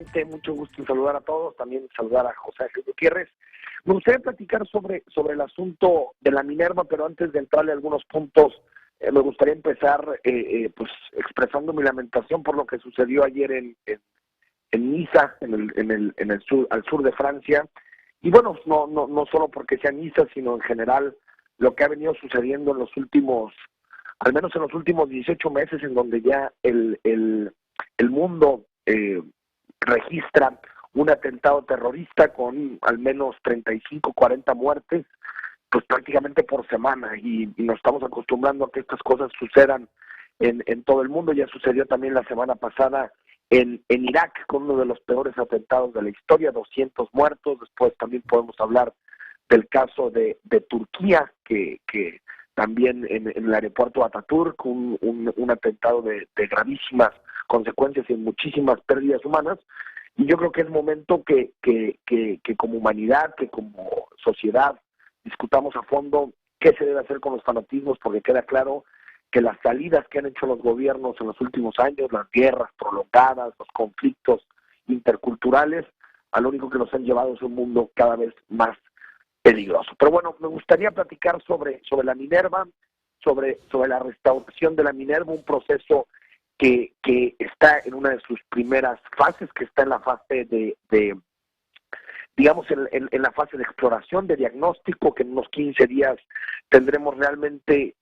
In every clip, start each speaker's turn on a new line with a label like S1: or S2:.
S1: igualmente, mucho gusto en saludar a todos, también saludar a José Ángel Gutiérrez. Me gustaría platicar sobre el asunto de la Minerva, pero antes de entrarle a algunos puntos, me gustaría empezar pues expresando mi lamentación por lo que sucedió ayer en Niza, en el sur, al sur de Francia. Y bueno, no solo porque sea Niza, sino en general lo que ha venido sucediendo en los últimos, al menos en los últimos 18 meses, en donde ya el mundo registra un atentado terrorista con al menos 35, 40 muertes, pues prácticamente por semana, y nos estamos acostumbrando a que estas cosas sucedan en todo el mundo. Ya sucedió también la semana pasada en Irak, con uno de los peores atentados de la historia, 200 muertos. Después también podemos hablar del caso de Turquía, que también en el aeropuerto Ataturk, un atentado de gravísimas consecuencias y muchísimas pérdidas humanas. Y yo creo que es momento que como humanidad, que como sociedad, discutamos a fondo qué se debe hacer con los fanatismos, porque queda claro que las salidas que han hecho los gobiernos en los últimos años, las guerras prolongadas, los conflictos interculturales, a lo único que nos han llevado es un mundo cada vez más peligroso. Pero bueno, me gustaría platicar sobre la Minerva, sobre la restauración de la Minerva, un proceso que está en una de sus primeras fases, que está en la fase digamos, en la fase de exploración, de diagnóstico, que en unos 15 días tendremos realmente,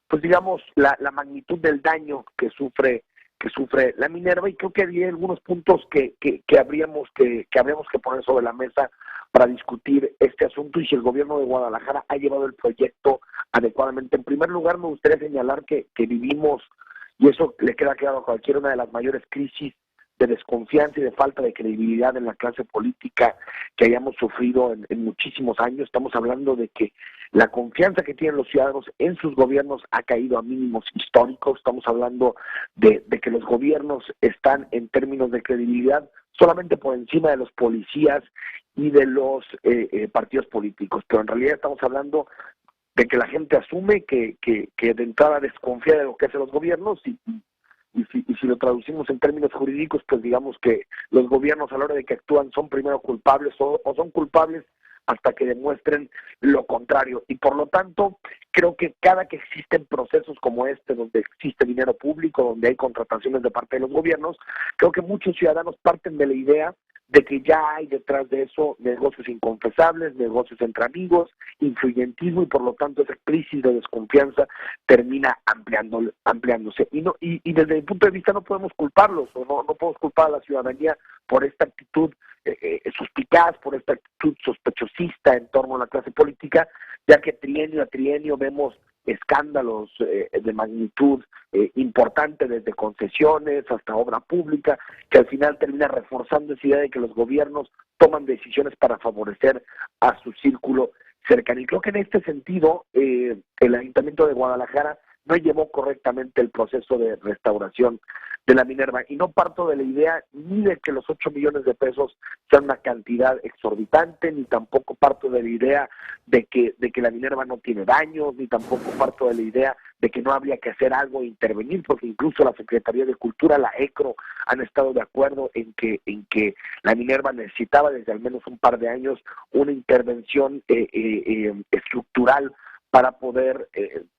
S1: pues digamos, la magnitud del daño que sufre la Minerva. Y creo que había algunos puntos que habríamos que poner sobre la mesa para discutir este asunto y si el gobierno de Guadalajara ha llevado el proyecto adecuadamente. En primer lugar, me gustaría señalar que vivimos, y eso le queda claro a cualquiera, una de las mayores crisis de desconfianza y de falta de credibilidad en la clase política que hayamos sufrido en muchísimos años. Estamos hablando de que la confianza que tienen los ciudadanos en sus gobiernos ha caído a mínimos históricos. Estamos hablando de que los gobiernos están, en términos de credibilidad, solamente por encima de los policías y de los partidos políticos. Pero en realidad estamos hablando de que la gente asume que de entrada desconfía de lo que hacen los gobiernos y si lo traducimos en términos jurídicos, pues digamos que los gobiernos a la hora de que actúan son primero culpables o son culpables hasta que demuestren lo contrario. Y por lo tanto, creo que cada que existen procesos como este, donde existe dinero público, donde hay contrataciones de parte de los gobiernos, creo que muchos ciudadanos parten de la idea de que ya hay detrás de eso negocios inconfesables, negocios entre amigos, influyentismo, y por lo tanto esa crisis de desconfianza termina ampliándose. Y desde mi punto de vista no podemos culparlos, o no podemos culpar a la ciudadanía por esta actitud suspicaz, por esta actitud sospechosista en torno a la clase política, ya que trienio a trienio vemos escándalos de magnitud importante, desde concesiones hasta obra pública, que al final termina reforzando esa idea de que los gobiernos toman decisiones para favorecer a su círculo cercano. Y creo que en este sentido el Ayuntamiento de Guadalajara no llevó correctamente el proceso de restauración de la Minerva, y no parto de la idea ni de que los 8 millones de pesos sean una cantidad exorbitante, ni tampoco parto de la idea de que la Minerva no tiene daños, ni tampoco parto de la idea de que no habría que hacer algo e intervenir, porque incluso la Secretaría de Cultura, la ECRO, han estado de acuerdo en que la Minerva necesitaba desde al menos un par de años una intervención estructural para poder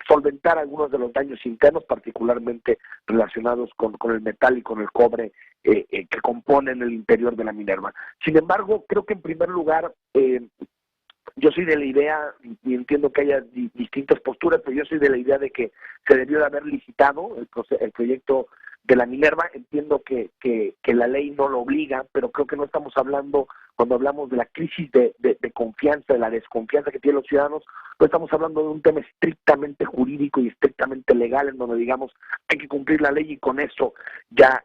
S1: solventar algunos de los daños internos, particularmente relacionados con el metal y con el cobre que componen el interior de la Minerva. Sin embargo, creo que en primer lugar, yo soy de la idea, y entiendo que haya distintas posturas, pero yo soy de la idea de que se debió de haber licitado el proyecto de la Minerva. Entiendo que la ley no lo obliga, pero creo que no estamos hablando, cuando hablamos de la crisis de confianza, de la desconfianza que tienen los ciudadanos, no estamos hablando de un tema estrictamente jurídico y estrictamente legal, en donde digamos hay que cumplir la ley y con eso ya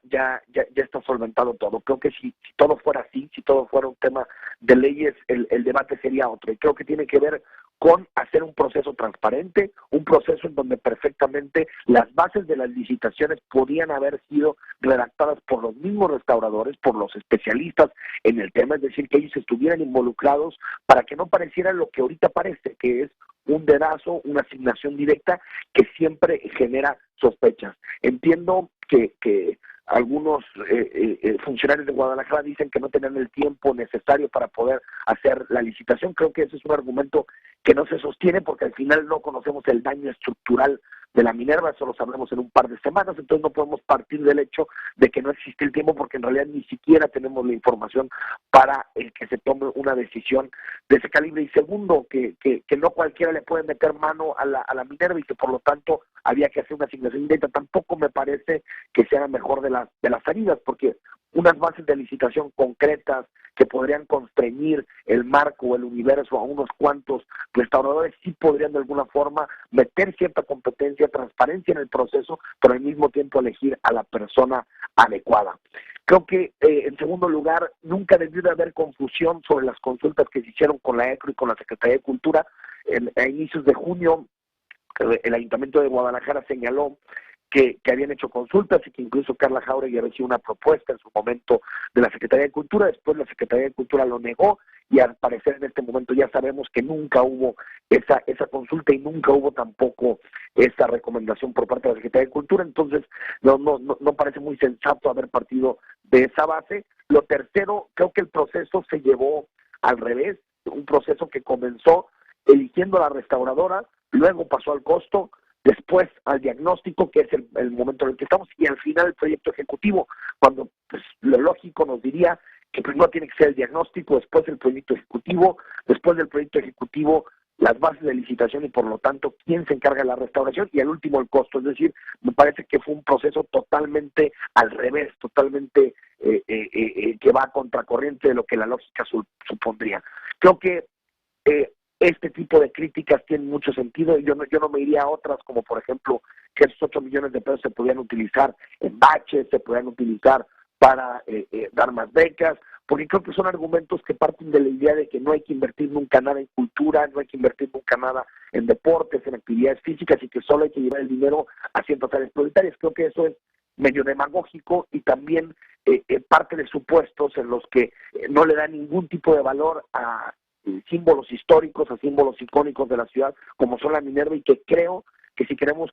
S1: está solventado todo. Creo que si todo fuera así, si todo fuera un tema de leyes, el debate sería otro. Y creo que tiene que ver con hacer un proceso transparente, un proceso en donde perfectamente las bases de las licitaciones podían haber sido redactadas por los mismos restauradores, por los especialistas en el tema, es decir, que ellos estuvieran involucrados para que no pareciera lo que ahorita parece, que es un dedazo, una asignación directa que siempre genera sospechas. Entiendo que algunos funcionarios de Guadalajara dicen que no tenían el tiempo necesario para poder hacer la licitación. Creo que ese es un argumento que no se sostiene porque al final no conocemos el daño estructural de la Minerva, eso lo sabremos en un par de semanas, entonces no podemos partir del hecho de que no existe el tiempo porque en realidad ni siquiera tenemos la información para que se tome una decisión de ese calibre. Y segundo, que no cualquiera le puede meter mano a la Minerva y que por lo tanto había que hacer una asignación directa. Tampoco me parece que sea la mejor de las salidas, porque unas bases de licitación concretas que podrían constreñir el marco o el universo a unos cuantos restauradores sí podrían de alguna forma meter cierta competencia, transparencia en el proceso, pero al mismo tiempo elegir a la persona adecuada. Creo que, en segundo lugar, nunca debió de haber confusión sobre las consultas que se hicieron con la ECRO y con la Secretaría de Cultura. A inicios de junio, el Ayuntamiento de Guadalajara señaló que habían hecho consultas y que incluso Carla Jáuregui había hecho una propuesta en su momento de la Secretaría de Cultura. Después la Secretaría de Cultura lo negó y al parecer en este momento ya sabemos que nunca hubo esa consulta y nunca hubo tampoco esa recomendación por parte de la Secretaría de Cultura. Entonces no parece muy sensato haber partido de esa base. Lo tercero, creo que el proceso se llevó al revés, un proceso que comenzó eligiendo a la restauradora, luego pasó al costo, después al diagnóstico, que es el momento en el que estamos, y al final el proyecto ejecutivo, cuando pues lo lógico nos diría que primero tiene que ser el diagnóstico, después el proyecto ejecutivo, después del proyecto ejecutivo las bases de licitación y por lo tanto quién se encarga de la restauración y al último el costo. Es decir, me parece que fue un proceso totalmente al revés, totalmente que va a contracorriente de lo que la lógica supondría. Creo que este tipo de críticas tienen mucho sentido y yo no me iría a otras, como por ejemplo que esos 8 millones de pesos se podían utilizar en baches, se podían utilizar para dar más becas, porque creo que son argumentos que parten de la idea de que no hay que invertir nunca nada en cultura, no hay que invertir nunca nada en deportes, en actividades físicas y que solo hay que llevar el dinero a ciertas áreas prioritarias. Creo que eso es medio demagógico y también parte de supuestos en los que no le da ningún tipo de valor a símbolos históricos, a símbolos icónicos de la ciudad, como son la Minerva, y que creo que si queremos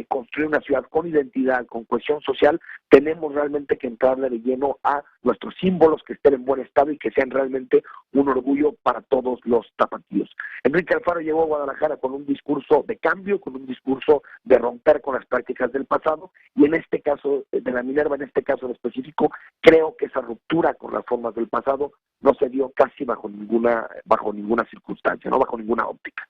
S1: construir una ciudad con identidad, con cohesión social, tenemos realmente que entrarle de lleno a nuestros símbolos, que estén en buen estado y que sean realmente un orgullo para todos los tapatíos. Enrique Alfaro llegó a Guadalajara con un discurso de cambio, con un discurso de romper con las prácticas del pasado, y en este caso de la Minerva, en este caso en específico, creo que esa ruptura con las formas del pasado no se dio casi bajo ninguna circunstancia, no bajo ninguna óptica.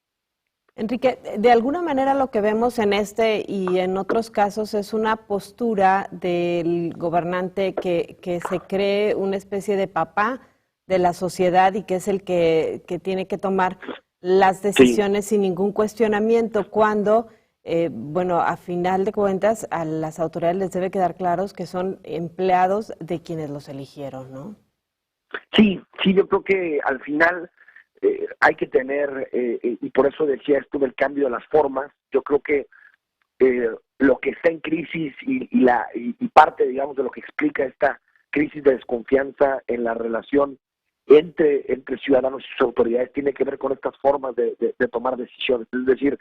S2: Enrique, de alguna manera lo que vemos en este y en otros casos es una postura del gobernante que se cree una especie de papá de la sociedad y que es el que tiene que tomar las decisiones sin ningún cuestionamiento, cuando, bueno, a final de cuentas a las autoridades les debe quedar claros que son empleados de quienes los eligieron, ¿no?
S1: Sí, yo creo que al final hay que tener, y por eso decía esto del cambio de las formas, yo creo que lo que está en crisis y parte, digamos, de lo que explica esta crisis de desconfianza en la relación entre ciudadanos y sus autoridades tiene que ver con estas formas de tomar decisiones. Es decir,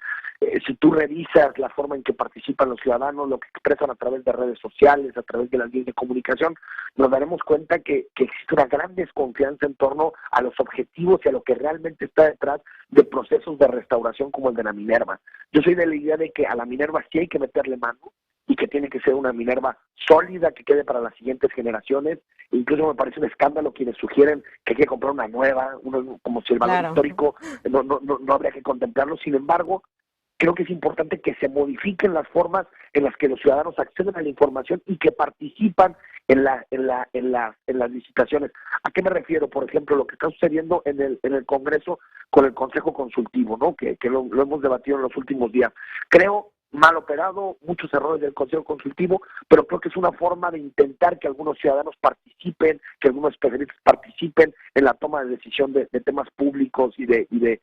S1: si tú revisas la forma en que participan los ciudadanos, lo que expresan a través de redes sociales, a través de las vías de comunicación, nos daremos cuenta que existe una gran desconfianza en torno a los objetivos y a lo que realmente está detrás de procesos de restauración como el de la Minerva. Yo soy de la idea de que a la Minerva sí hay que meterle mano y que tiene que ser una Minerva sólida que quede para las siguientes generaciones. Incluso me parece un escándalo quienes sugieren que hay que comprar una nueva, como si el valor histórico no habría que contemplarlo. Sin embargo, creo que es importante que se modifiquen las formas en las que los ciudadanos acceden a la información y que participan en las licitaciones. ¿A qué me refiero? Por ejemplo, lo que está sucediendo en el Congreso con el Consejo Consultivo, ¿no? Que lo hemos debatido en los últimos días. Creo mal operado, muchos errores del Consejo Consultivo, pero creo que es una forma de intentar que algunos ciudadanos participen, que algunos especialistas participen en la toma de decisión de temas públicos y de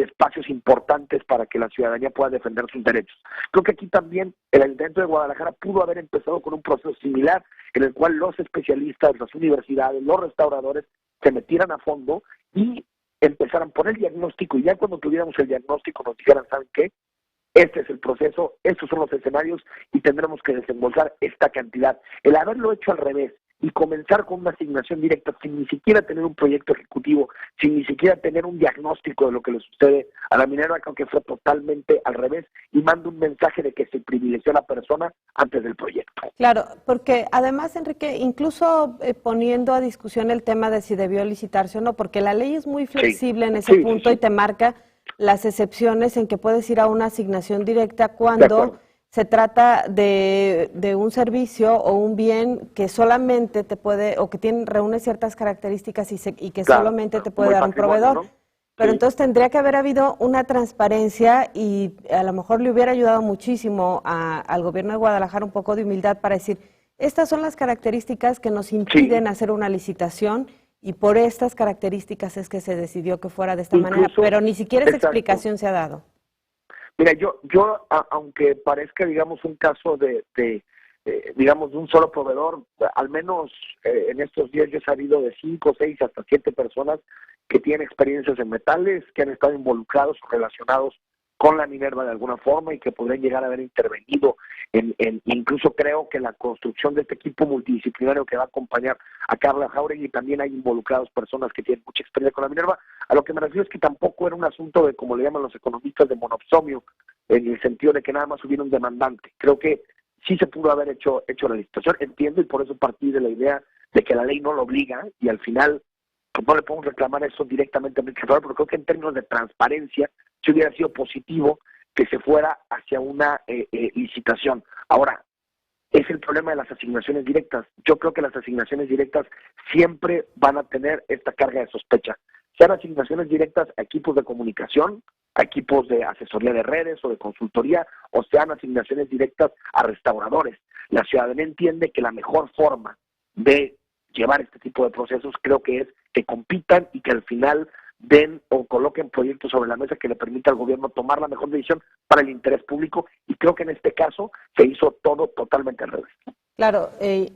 S1: espacios importantes para que la ciudadanía pueda defender sus derechos. Creo que aquí también el Ayuntamiento de Guadalajara pudo haber empezado con un proceso similar en el cual los especialistas, las universidades, los restauradores se metieran a fondo y empezaran por el diagnóstico, y ya cuando tuviéramos el diagnóstico nos dijeran, ¿saben qué? este es el proceso, estos son los escenarios y tendremos que desembolsar esta cantidad. El haberlo hecho al revés y comenzar con una asignación directa sin ni siquiera tener un proyecto ejecutivo, sin ni siquiera tener un diagnóstico de lo que le sucede a la Minerva, creo que fue totalmente al revés y manda un mensaje de que se privilegió a la persona antes del proyecto.
S2: Claro, porque además, Enrique, incluso poniendo a discusión el tema de si debió licitarse o no, porque la ley es muy flexible en ese punto y te marca las excepciones en que puedes ir a una asignación directa cuando se trata de un servicio o un bien que solamente te puede, o que reúne ciertas características y que solamente te puede dar un proveedor. ¿No? Pero entonces tendría que haber habido una transparencia y a lo mejor le hubiera ayudado muchísimo al gobierno de Guadalajara un poco de humildad para decir, estas son las características que nos impiden hacer una licitación y por estas características es que se decidió que fuera de esta manera, pero ni siquiera esa explicación se ha dado.
S1: Mira, yo aunque parezca, digamos, un caso digamos, de un solo proveedor, al menos en estos días yo he sabido de 5, 6, hasta 7 personas que tienen experiencias en metales, que han estado involucrados o relacionados con la Minerva de alguna forma y que podrían llegar a haber intervenido incluso creo que la construcción de este equipo multidisciplinario que va a acompañar a Carla Jáuregui, también hay involucrados personas que tienen mucha experiencia con la Minerva. A lo que me refiero es que tampoco era un asunto de, como le llaman los economistas, de monopsomio, en el sentido de que nada más hubiera un demandante. Creo que sí se pudo haber hecho la licitación, entiendo, y por eso partí de la idea de que la ley no lo obliga y al final pues no le podemos reclamar eso directamente al administrador, pero creo que en términos de transparencia sí hubiera sido positivo que se fuera hacia una licitación. Ahora, es el problema de las asignaciones directas. Yo creo que las asignaciones directas siempre van a tener esta carga de sospecha. Sean asignaciones directas a equipos de comunicación, a equipos de asesoría de redes o de consultoría, o sean asignaciones directas a restauradores. La ciudadanía entiende que la mejor forma de llevar este tipo de procesos creo que es que compitan y que al final den o coloquen proyectos sobre la mesa que le permita al gobierno tomar la mejor decisión para el interés público y creo que en este caso se hizo todo totalmente al revés.
S2: Claro,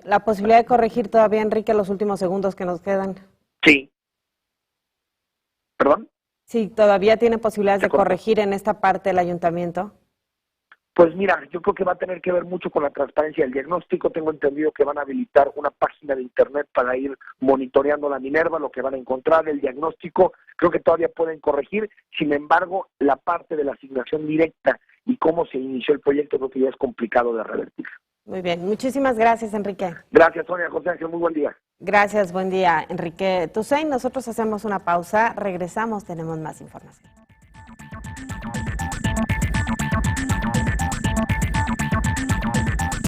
S2: la posibilidad de corregir todavía, Enrique, los últimos segundos que nos quedan.
S1: Sí. ¿Perdón?
S2: Sí, todavía tiene posibilidades de corregir en esta parte el ayuntamiento.
S1: Pues mira, yo creo que va a tener que ver mucho con la transparencia del diagnóstico. Tengo entendido que van a habilitar una página de internet para ir monitoreando la Minerva, lo que van a encontrar, el diagnóstico. Creo que todavía pueden corregir. Sin embargo, la parte de la asignación directa y cómo se inició el proyecto creo que ya es complicado de revertir.
S2: Muy bien, muchísimas gracias, Enrique.
S1: Gracias, Sonia. José Ángel, muy buen día.
S2: Gracias, buen día, Enrique Tusain. Nosotros hacemos una pausa, regresamos, tenemos más información.